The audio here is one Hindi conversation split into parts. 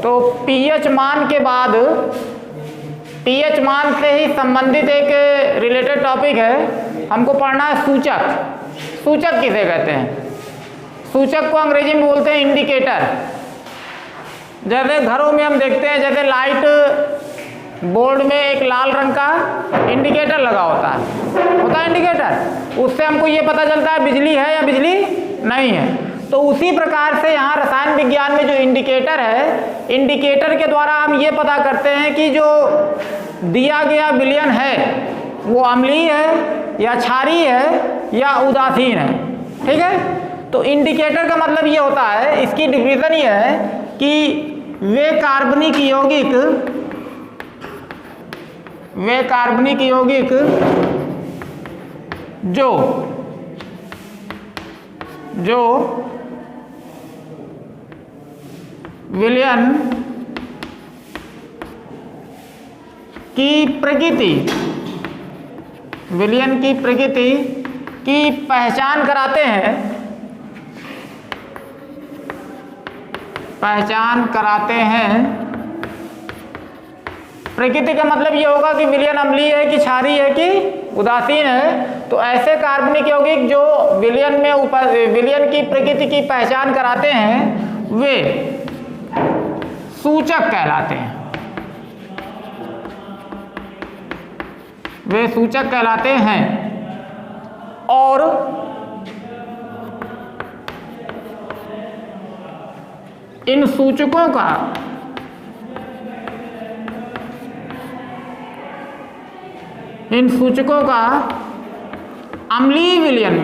तो पीएच मान के बाद, पीएच मान से ही संबंधित एक रिलेटेड टॉपिक है, हमको पढ़ना है सूचक। सूचक किसे कहते हैं? सूचक को अंग्रेजी में बोलते हैं इंडिकेटर। जैसे घरों में हम देखते हैं, जैसे लाइट बोर्ड में एक लाल रंग का इंडिकेटर लगा होता है इंडिकेटर, उससे हमको ये पता चलता है बिजली है या बिजली नहीं है। तो उसी प्रकार से यहाँ रसायन विज्ञान में जो इंडिकेटर है, इंडिकेटर के द्वारा हम ये पता करते हैं कि जो दिया गया विलयन है वो अम्लीय है या क्षारीय है या उदासीन है। ठीक है, तो इंडिकेटर का मतलब ये होता है, इसकी डिफिनेशन ये है कि वे कार्बनिक यौगिक जो विलयन की प्रकृति की पहचान कराते हैं। प्रकृति का मतलब ये होगा कि विलयन अम्लीय है कि क्षारीय है कि उदासीन है। तो ऐसे कार्बनिक यौगिक जो विलयन की प्रकृति की पहचान कराते हैं वे सूचक कहलाते हैं। और इन सूचकों का अम्लीय विलयन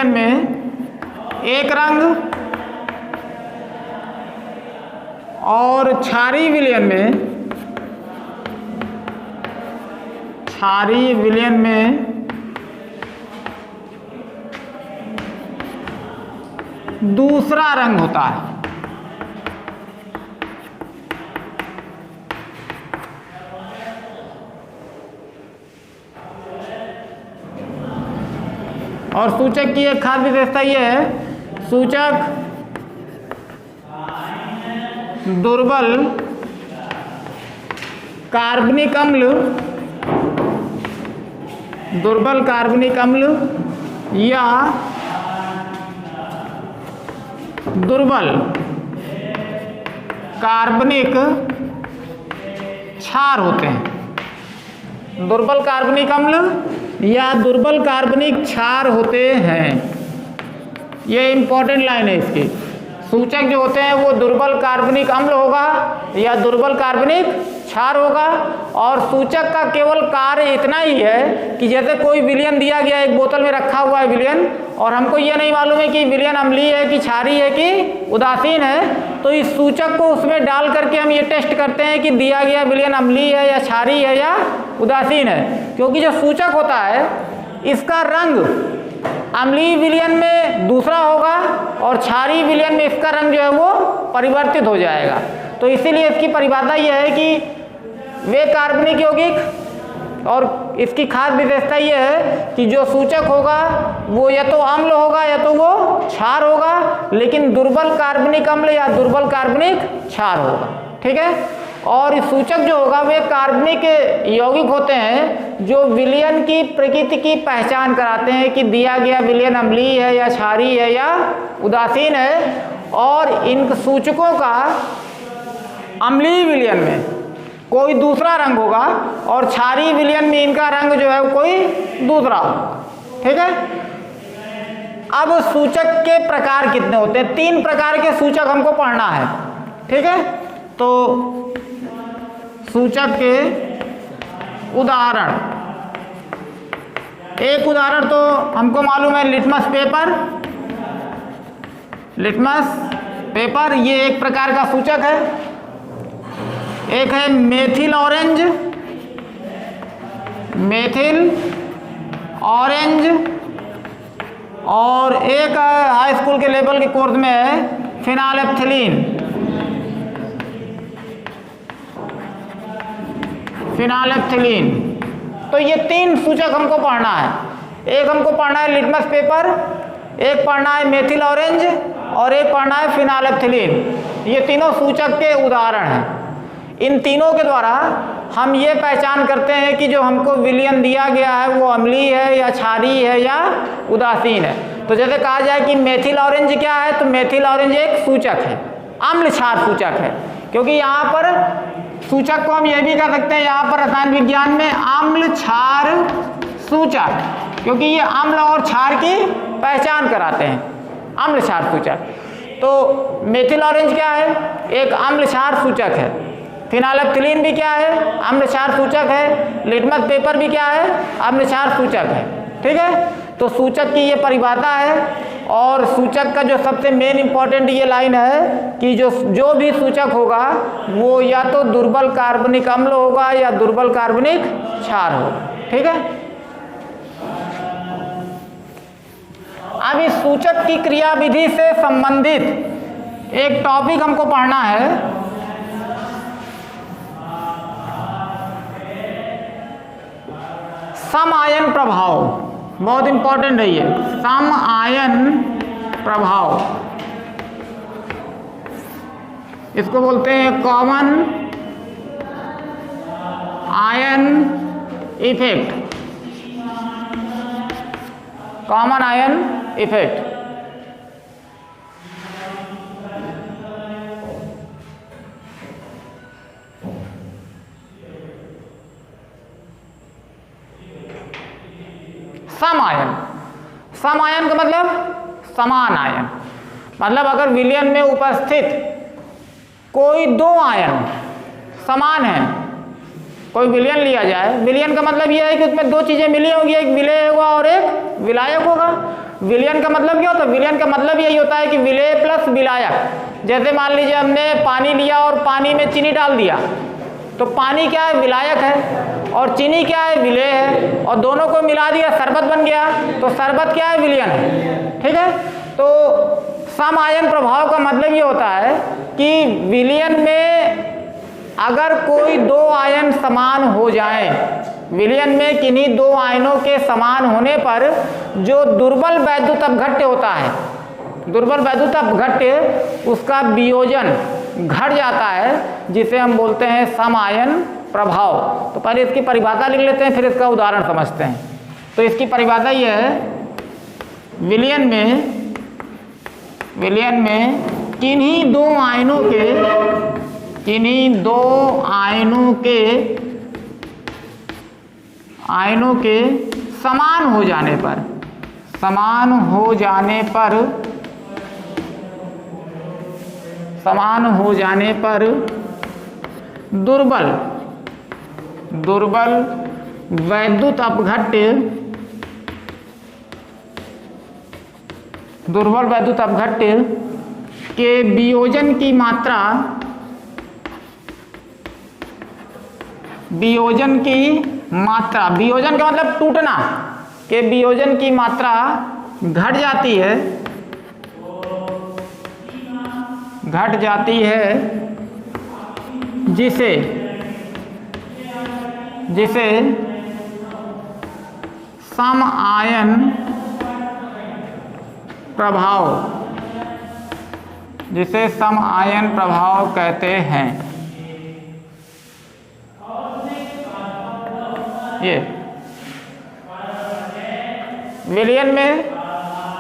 में एक रंग और क्षारीय विलयन में दूसरा रंग होता है। और सूचक की एक खास विशेषता यह है, सूचक दुर्बल कार्बनिक अम्ल या दुर्बल कार्बनिक क्षार होते हैं। दुर्बल कार्बनिक अम्ल या दुर्बल कार्बनिक क्षार होते हैं। ये इंपॉर्टेंट लाइन है इसकी। सूचक जो होते हैं वो दुर्बल कार्बनिक अम्ल होगा या दुर्बल कार्बनिक क्षार होगा। और सूचक का केवल कार्य इतना ही है कि जैसे कोई विलयन दिया गया, एक बोतल में रखा हुआ है विलयन, और हमको ये नहीं मालूम है कि विलयन अम्लीय है कि क्षारीय है कि उदासीन है, तो इस सूचक को उसमें डाल करके हम ये टेस्ट करते हैं कि दिया गया विलयन अम्लीय है या क्षारीय है या उदासीन है। क्योंकि जो सूचक होता है इसका रंग अम्लीय विलयन में दूसरा होगा और क्षारीय विलयन में इसका रंग जो है वो परिवर्तित हो जाएगा। तो इसीलिए इसकी परिभाषा यह है कि वे कार्बनिक यौगिक, और इसकी खास विशेषता यह है कि जो सूचक होगा वो या तो अम्ल होगा या तो वो क्षार होगा, लेकिन दुर्बल कार्बनिक अम्ल या दुर्बल कार्बनिक क्षार होगा। ठीक है, और इस सूचक जो होगा वे कार्बनिक यौगिक होते हैं जो विलयन की प्रकृति की पहचान कराते हैं कि दिया गया विलयन अम्लीय है या क्षारीय है या उदासीन है। और इन सूचकों का अम्लीय विलयन में कोई दूसरा रंग होगा और क्षारीय विलयन में इनका रंग जो है कोई दूसरा होगा। ठीक है, अब सूचक के प्रकार कितने होते हैं? 3 प्रकार के सूचक हमको पढ़ना है। ठीक है, तो सूचक के उदाहरण, एक उदाहरण तो हमको मालूम है लिटमस पेपर, ये एक प्रकार का सूचक है। एक है मेथिल ऑरेंज, और एक हाई स्कूल के लेवल के कोर्स में है फिनालेफ्थलीन। तो ये 3 सूचक हमको पढ़ना है। एक हमको पढ़ना है लिटमस पेपर, एक पढ़ना है मेथिल ऑरेंज और एक पढ़ना है फिनाइलेप्थिलीन। ये तीनों सूचक के उदाहरण हैं। इन तीनों के द्वारा हम ये पहचान करते हैं कि जो हमको विलयन दिया गया है वो अम्लीय है या क्षारीय है या उदासीन है। तो जैसे कहा जाए कि मेथिल ऑरेंज क्या है, तो मेथिल ऑरेंज एक सूचक है, अम्ल क्षार सूचक है, क्योंकि यहाँ पर सूचक को हम ये भी कह सकते हैं यहाँ पर रसायन विज्ञान में अम्ल क्षार सूचक, क्योंकि ये अम्ल और क्षार की पहचान कराते हैं, अम्ल क्षार सूचक। तो मेथिल ऑरेंज क्या है, एक अम्ल क्षार सूचक है। फिनाइलेप्थिलीन भी क्या है, अम्ल क्षार सूचक है। लिटमस पेपर भी क्या है, अम्ल क्षार सूचक है। ठीक है, तो सूचक की ये परिभाषा है। और सूचक का जो सबसे मेन इंपॉर्टेंट ये लाइन है कि जो भी सूचक होगा वो या तो दुर्बल कार्बनिक अम्ल होगा या दुर्बल कार्बनिक क्षार होगा। ठीक है, अब इस सूचक की क्रियाविधि से संबंधित एक टॉपिक हमको पढ़ना है, सम आयन प्रभाव। बहुत इंपॉर्टेंट है ये, सम आयन प्रभाव। इसको बोलते हैं common ion effect, common ion effect. सम आयन, सम आयन का मतलब समान आयन, मतलब अगर विलयन में उपस्थित कोई दो आयन समान है, कोई विलयन लिया जाए, विलयन का मतलब यह है कि उसमें दो चीजें मिली होंगी, एक विलेय होगा और एक विलायक होगा। विलयन का मतलब क्या होता है, विलयन का मतलब यही होता है कि विलेय प्लस विलायक। जैसे मान लीजिए हमने पानी लिया और पानी में चीनी डाल दिया, तो पानी क्या है, विलायक है, और चीनी क्या है, विलेय है, और दोनों को मिला दिया शरबत बन गया, तो शरबत क्या है, विलयन है। ठीक है, तो सम आयन प्रभाव का मतलब ये होता है कि विलयन में अगर कोई दो आयन समान हो जाएं, विलयन में किन्हीं दो आयनों के समान होने पर जो दुर्बल वैद्युत अपघट्य होता है, दुर्बल वैद्युत अपघट्य, उसका वियोजन घट जाता है, जिसे हम बोलते हैं सम आयन प्रभाव। तो पहले इसकी परिभाषा लिख लेते हैं, फिर इसका उदाहरण समझते हैं। तो इसकी परिभाषा ये है, विलयन में किन्हीं दो आयनों के समान हो जाने पर दुर्बल वैद्युत अपघट्य के वियोजन की मात्रा वियोजन का मतलब टूटना, के वियोजन की मात्रा घट जाती है, जिसे सम आयन प्रभाव कहते हैं। ये विलयन में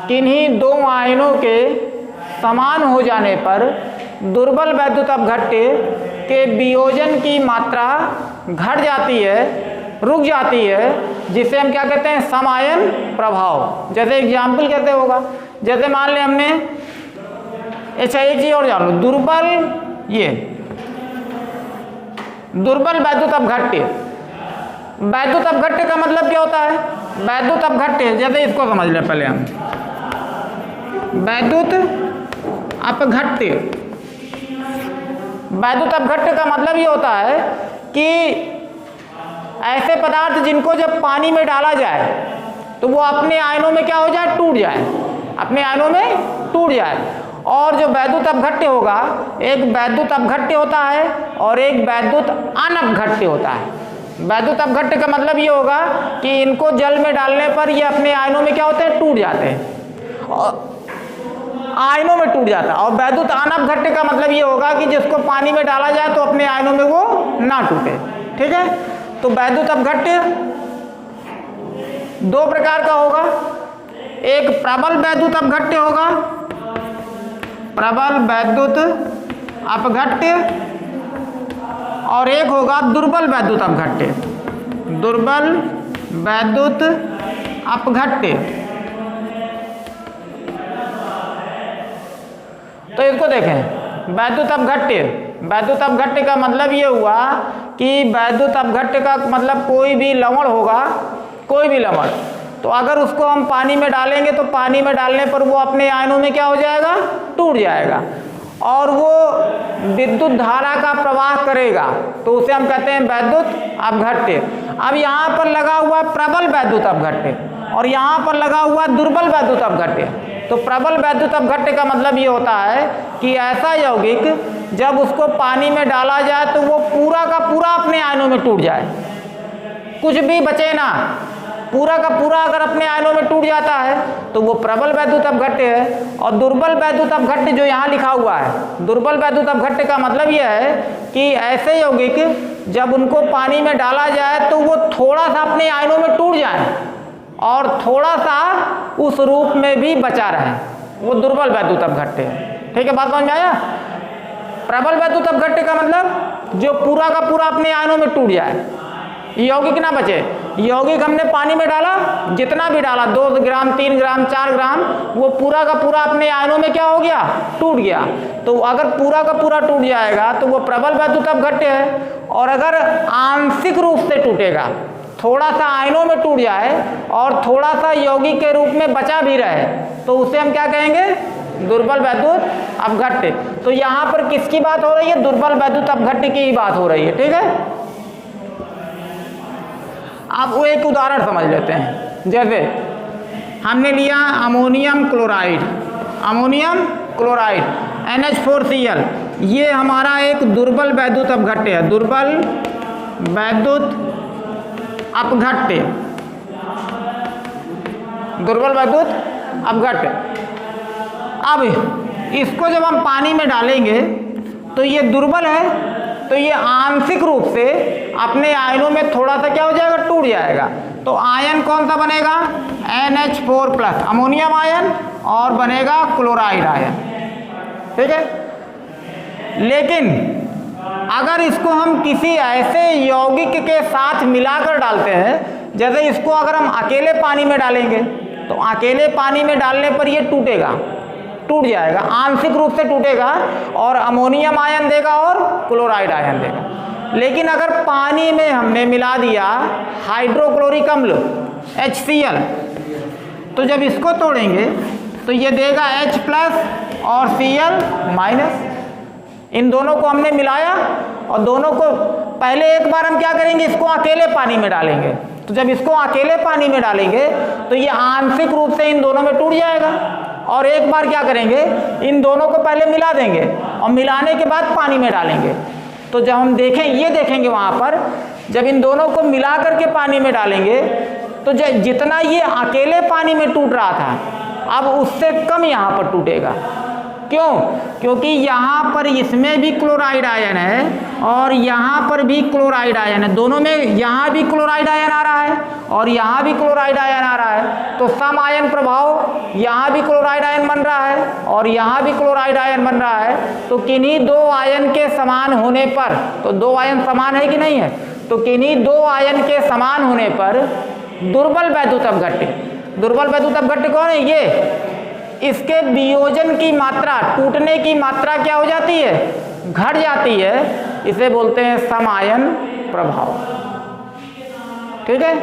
किन्हीं दो आयनों के समान हो जाने पर दुर्बल वैद्युत अपघट्य के वियोजन की मात्रा घट जाती है, रुक जाती है, जिसे हम क्या कहते हैं, सम आयन प्रभाव। जैसे एग्जाम्पल कैसे होगा, जैसे मान लें हमने, अच्छा एक चीज और जान लो, दुर्बल वैद्युत अपघट्य का मतलब क्या होता है, वैद्युत अपघट्य, जैसे इसको समझ लें पहले हम, वैद्युत अपघट्य का मतलब ये होता है कि ऐसे पदार्थ जिनको जब पानी में डाला जाए तो वो अपने आयनों में क्या हो जाए, टूट जाए। और जो वैद्युत अपघट्य होगा, एक वैद्युत अपघट्य होता है और एक वैद्युत अनपघट्य होता है। वैद्युत अपघट्य का मतलब ये होगा कि इनको जल में डालने पर ये अपने आयनों में क्या होते हैं, टूट जाते हैं। आयनों में टूट जाता है। और वैद्युत अनपघट्य का मतलब ये होगा कि जिसको पानी में डाला जाए तो अपने आयनों में वो ना टूटे। ठीक है, तो वैद्युत अपघट्य दो प्रकार का होगा, एक प्रबल वैद्युत अपघट्य होगा, प्रबल वैद्युत अपघट्य, और एक होगा दुर्बल वैद्युत अपघट्य, दुर्बल वैद्युत अपघट्य। तो इसको देखें, वैद्युत अपघट्य, वैद्युत अपघट्य का मतलब ये हुआ कि वैद्युत अपघट्य का मतलब कोई भी लवण होगा, कोई भी लवण, तो अगर उसको हम पानी में डालेंगे तो पानी में डालने पर वो अपने आयनों में क्या हो जाएगा, टूट जाएगा, और वो विद्युत धारा का प्रवाह करेगा, तो उसे हम कहते हैं वैद्युत अपघट्य। अब यहाँ पर लगा हुआ प्रबल वैद्युत अपघट्य और यहाँ पर लगा हुआ दुर्बल वैद्युत अपघट्य। तो प्रबल वैद्युत अपघट्य का मतलब ये होता है कि ऐसा यौगिक जब उसको पानी में डाला जाए तो वो पूरा का पूरा अपने आयनों में टूट जाए, कुछ भी बचे ना, पूरा का पूरा अगर अपने आयनों में टूट जाता है तो वो प्रबल वैद्युत अपघट्य है। और दुर्बल वैद्युत अपघट्य जो यहाँ लिखा हुआ है, दुर्बल वैद्युत अपघट्य का मतलब यह है कि ऐसे यौगिक जब उनको पानी में डाला जाए तो वो थोड़ा सा अपने आयनों में टूट जाए और थोड़ा सा उस रूप में भी बचा रहे, वो दुर्बल वैद्युत अपघट्य है। ठीक है, बात समझ में आया? प्रबल वैद्युत अपघट्य का मतलब जो पूरा का पूरा अपने आयनों में टूट जाए, यौगिक ना बचे। यौगिक हमने पानी में डाला, जितना भी डाला 2 ग्राम 3 ग्राम 4 ग्राम, वो पूरा का पूरा अपने आयनों में क्या हो गया, टूट गया। तो अगर पूरा का पूरा टूट जाएगा तो वो प्रबल वैद्युत अपघट्य है। और अगर आंशिक रूप से टूटेगा, थोड़ा सा आयनों में टूट जाए और थोड़ा सा यौगिक के रूप में बचा भी रहे, तो उसे हम क्या कहेंगे, दुर्बल वैद्युत अपघट्य। तो यहाँ पर किसकी बात हो रही है, दुर्बल वैद्युत अपघट्य की ही बात हो रही है। ठीक है, अब वो एक उदाहरण समझ लेते हैं। जैसे हमने लिया ammonium chloride, ammonium chloride NH4Cl, ये हमारा एक दुर्बल वैद्युत अपघट्य है, दुर्बल वैद्युत अपघट्य, दुर्बल वैद्युत अपघट्य। अब इसको जब हम पानी में डालेंगे तो ये दुर्बल है, तो ये आंशिक रूप से अपने आयनों में थोड़ा सा क्या हो जाएगा, टूट जाएगा। तो आयन कौन सा बनेगा, NH4+ अमोनियम आयन, और बनेगा क्लोराइड आयन। ठीक है, लेकिन अगर इसको हम किसी ऐसे यौगिक के साथ मिलाकर डालते हैं, जैसे इसको अगर हम अकेले पानी में डालेंगे तो अकेले पानी में डालने पर ये टूटेगा, टूट जाएगा, आंशिक रूप से टूटेगा और अमोनियम आयन देगा और क्लोराइड आयन देगा। लेकिन अगर पानी में हमने मिला दिया हाइड्रोक्लोरिक अम्ल HCl, तो जब इसको तोड़ेंगे तो ये देगा H+ और Cl-। इन दोनों को हमने मिलाया और दोनों को पहले एक बार हम क्या करेंगे, इसको अकेले पानी में डालेंगे। तो जब इसको अकेले पानी में डालेंगे तो ये आंशिक रूप से इन दोनों में टूट जाएगा, और एक बार क्या करेंगे, इन दोनों को पहले मिला देंगे और मिलाने के बाद पानी में डालेंगे। तो जब हम देखें, ये देखेंगे वहाँ पर जब इन दोनों को मिला करके पानी में डालेंगे तो जितना ये अकेले पानी में टूट रहा था, अब उससे कम यहाँ पर टूटेगा। क्यों? क्योंकि यहाँ पर इसमें भी क्लोराइड आयन है और यहाँ पर भी क्लोराइड आयन है, दोनों में यहाँ भी क्लोराइड आयन आ रहा है और यहाँ भी क्लोराइड आयन आ रहा है। तो सम आयन प्रभाव, यहाँ भी क्लोराइड आयन बन रहा है और यहाँ भी क्लोराइड आयन बन रहा है। तो किन्हीं दो आयन के समान होने पर, तो दो आयन समान है कि नहीं है, तो किन्हीं दो आयन के समान होने पर दुर्बल वैद्युत अपघट्य, दुर्बल वैद्युत अपघट्य कौन है, ये इसके वियोजन की मात्रा, टूटने की मात्रा क्या हो जाती है, घट जाती है। इसे बोलते हैं सम आयन प्रभाव। ठीक है,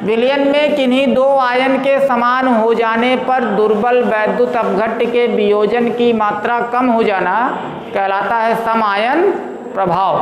विलयन में किन्हीं दो आयन के समान हो जाने पर दुर्बल वैद्युत अपघट्य के वियोजन की मात्रा कम हो जाना कहलाता है सम आयन प्रभाव।